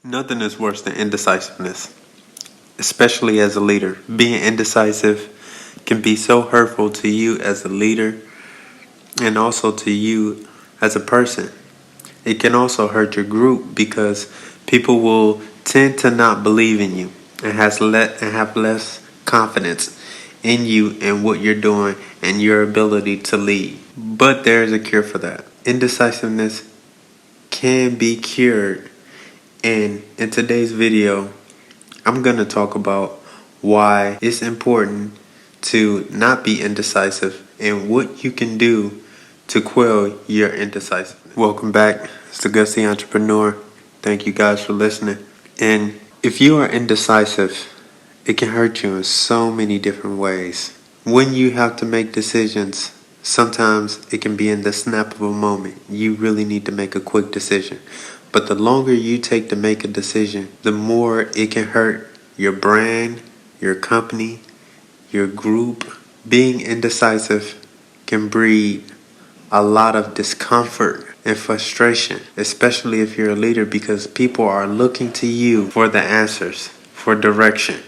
Nothing is worse than indecisiveness, especially as a leader. Being indecisive can be so hurtful to you as a leader and also to you as a person. It can also hurt your group because people will tend to not believe in you and have less confidence in you and what you're doing and your ability to lead. But there is a cure for that. Indecisiveness can be cured. And in today's video, I'm going to talk about why it's important to not be indecisive and what you can do to quell your indecisiveness. Welcome back. It's the Gusty Entrepreneur. Thank you guys for listening. And if you are indecisive, it can hurt you in so many different ways. When you have to make decisions, sometimes it can be in the snap of a moment. You really need to make a quick decision. But the longer you take to make a decision, the more it can hurt your brand, your company, your group. Being indecisive can breed a lot of discomfort and frustration, especially if you're a leader, because people are looking to you for the answers, for direction.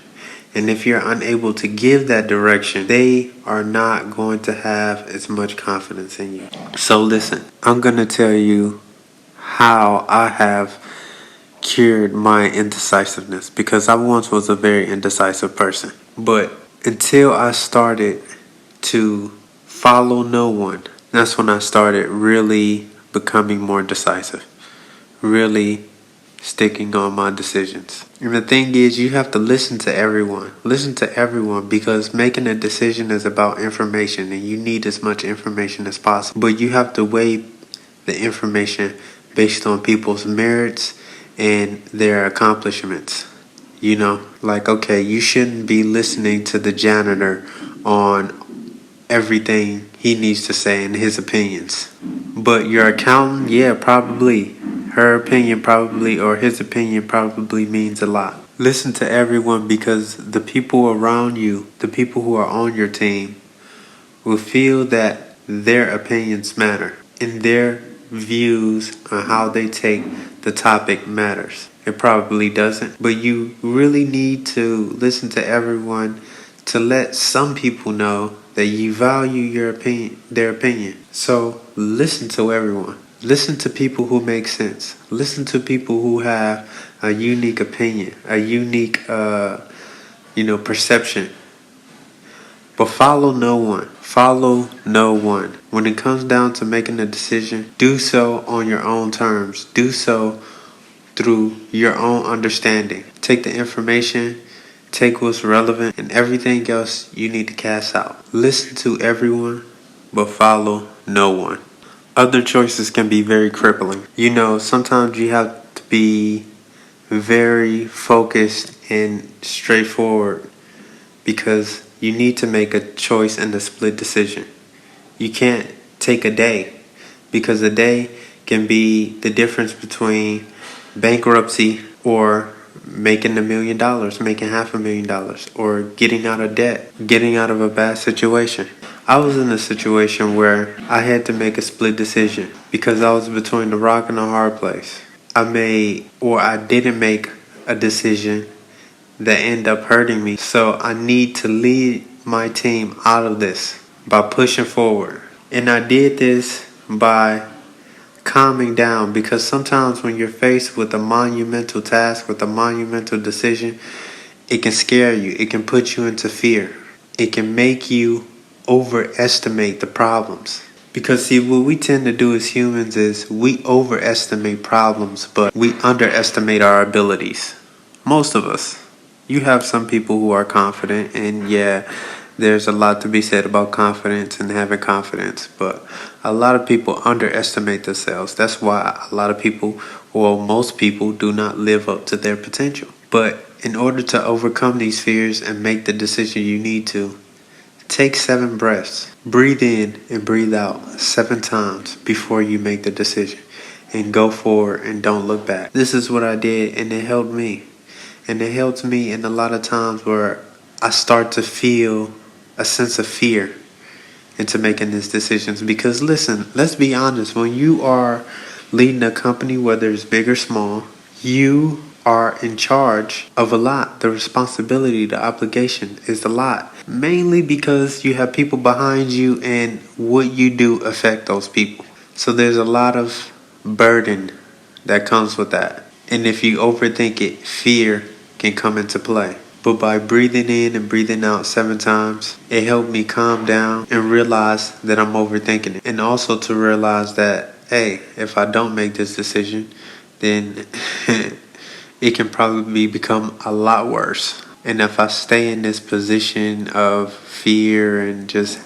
And if you're unable to give that direction, they are not going to have as much confidence in you. So listen, I'm going to tell you how I have cured my indecisiveness, because I once was a very indecisive person. But until I started to follow no one, that's when I started really becoming more decisive, really sticking on my decisions. And the thing is, you have to listen to everyone. Listen to everyone, because making a decision is about information, and you need as much information as possible. But you have to weigh the information based on people's merits and their accomplishments. You know, like, okay, you shouldn't be listening to the janitor on everything he needs to say and his opinions. But your accountant, yeah, probably. Her opinion probably, or his opinion probably means a lot. Listen to everyone, because the people around you, the people who are on your team, will feel that their opinions matter and their views on how they take the topic matters. It probably doesn't, but you really need to listen to everyone to let some people know that you value their opinion. So listen to everyone. Listen to people who make sense. Listen to people who have a unique opinion, a unique, perception. But follow no one. Follow no one. When it comes down to making a decision, do so on your own terms. Do so through your own understanding. Take the information, take what's relevant, and everything else you need to cast out. Listen to everyone, but follow no one. Other choices can be very crippling. You know, sometimes you have to be very focused and straightforward, because you need to make a choice and a split decision. You can't take a day, because a day can be the difference between bankruptcy or making $1 million, making $500,000, or getting out of debt, getting out of a bad situation. I was in a situation where I had to make a split decision because I was between the rock and a hard place. I didn't make a decision that ended up hurting me. So I need to lead my team out of this by pushing forward. And I did this by calming down, because sometimes when you're faced with a monumental task, with a monumental decision, it can scare you. It can put you into fear. It can make you overestimate the problems. Because see, what we tend to do as humans is we overestimate problems, but we underestimate our abilities. Most of us. You have some people who are confident, and yeah, there's a lot to be said about confidence and having confidence, but a lot of people underestimate themselves. That's why a lot of people, well, most people, do not live up to their potential. But in order to overcome these fears and make the decision you need to, take 7 breaths. Breathe in and breathe out 7 times before you make the decision, and go forward and don't look back. This is what I did, and it helped me. And it helps me in a lot of times where I start to feel a sense of fear into making these decisions. Because listen, let's be honest, when you are leading a company, whether it's big or small, you are in charge of a lot. The responsibility, the obligation is a lot. Mainly because you have people behind you and what you do affect those people. So there's a lot of burden that comes with that. And if you overthink it, fear can come into play. But by breathing in and breathing out 7 times, it helped me calm down and realize that I'm overthinking it. And also to realize that, hey, if I don't make this decision, then it can probably become a lot worse. And if I stay in this position of fear and just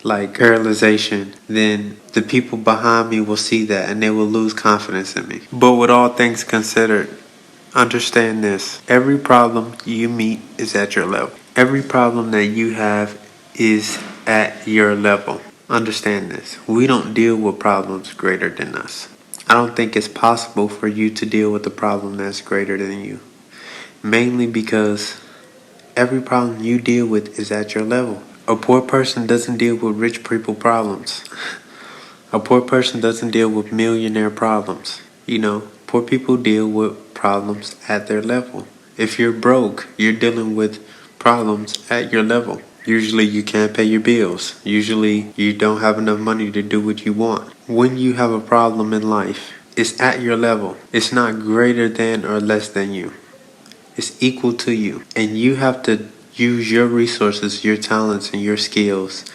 like paralyzation, then the people behind me will see that and they will lose confidence in me. But with all things considered, understand this. Every problem you meet is at your level. Every problem that you have is at your level. Understand this. We don't deal with problems greater than us. I don't think it's possible for you to deal with a problem that's greater than you. Mainly because every problem you deal with is at your level. A poor person doesn't deal with rich people problems. A poor person doesn't deal with millionaire problems. Poor people deal with problems at their level. If you're broke, you're dealing with problems at your level. Usually you can't pay your bills. Usually you don't have enough money to do what you want. When you have a problem in life, it's at your level. It's not greater than or less than you. It's equal to you. And you have to use your resources, your talents, and your skills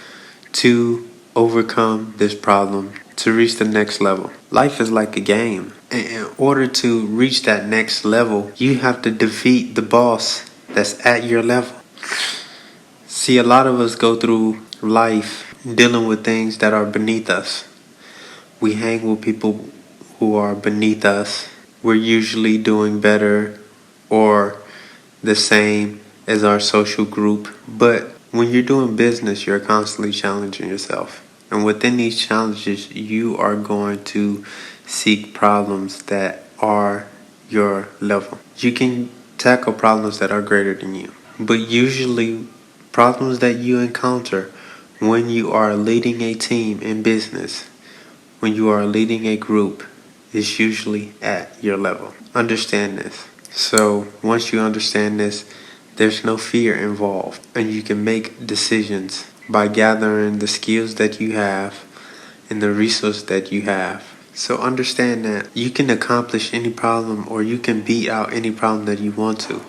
to overcome this problem, to reach the next level. Life is like a game. And in order to reach that next level, you have to defeat the boss that's at your level. See, a lot of us go through life dealing with things that are beneath us. We hang with people who are beneath us. We're usually doing better or the same as our social group. But when you're doing business, you're constantly challenging yourself. And within these challenges, you are going to seek problems that are your level. You can tackle problems that are greater than you. But usually, problems that you encounter when you are leading a team in business, when you are leading a group, is usually at your level. Understand this. So once you understand this, there's no fear involved, and you can make decisions by gathering the skills that you have and the resource that you have. So understand that you can accomplish any problem or you can beat out any problem that you want to,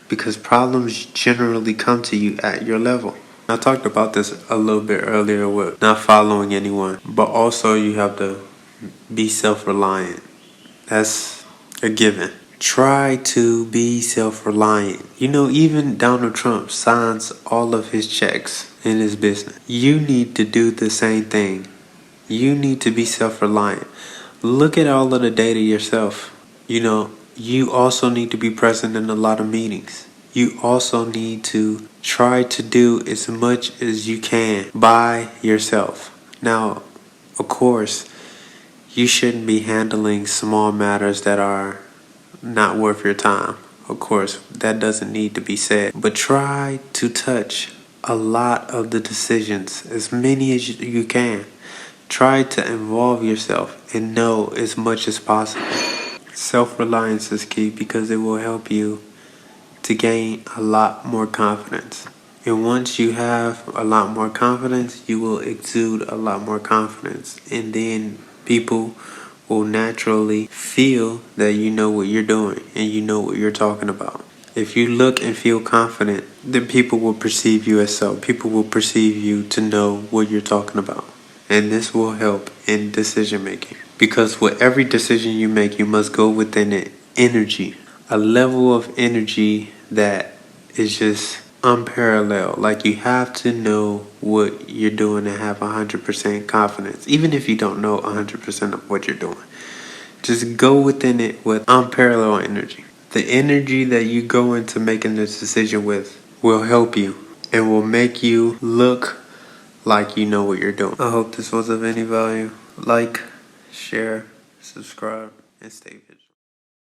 because problems generally come to you at your level. I talked about this a little bit earlier with not following anyone, but also you have to be self-reliant. That's a given. Try to be self-reliant. Even Donald Trump signs all of his checks in his business. You need to do the same thing. You need to be self-reliant. Look at all of the data yourself. You also need to be present in a lot of meetings. You also need to try to do as much as you can by yourself. Now, of course, you shouldn't be handling small matters that are not worth your time. Of course, that doesn't need to be said. But try to touch a lot of the decisions, as many as you can. Try to involve yourself and know as much as possible. Self-reliance is key because it will help you to gain a lot more confidence. And once you have a lot more confidence, you will exude a lot more confidence. And then people will naturally feel that you know what you're doing and you know what you're talking about. If you look and feel confident, then people will perceive you as so. People will perceive you to know what you're talking about. And this will help in decision making. Because with every decision you make, you must go within an energy. A level of energy that is just unparalleled. Like, you have to know what you're doing and have 100% confidence. Even if you don't know 100% of what you're doing. Just go within it with unparalleled energy. The energy that you go into making this decision with will help you and will make you look like you know what you're doing. I hope this was of any value. Like, share, subscribe, and stay vigilant.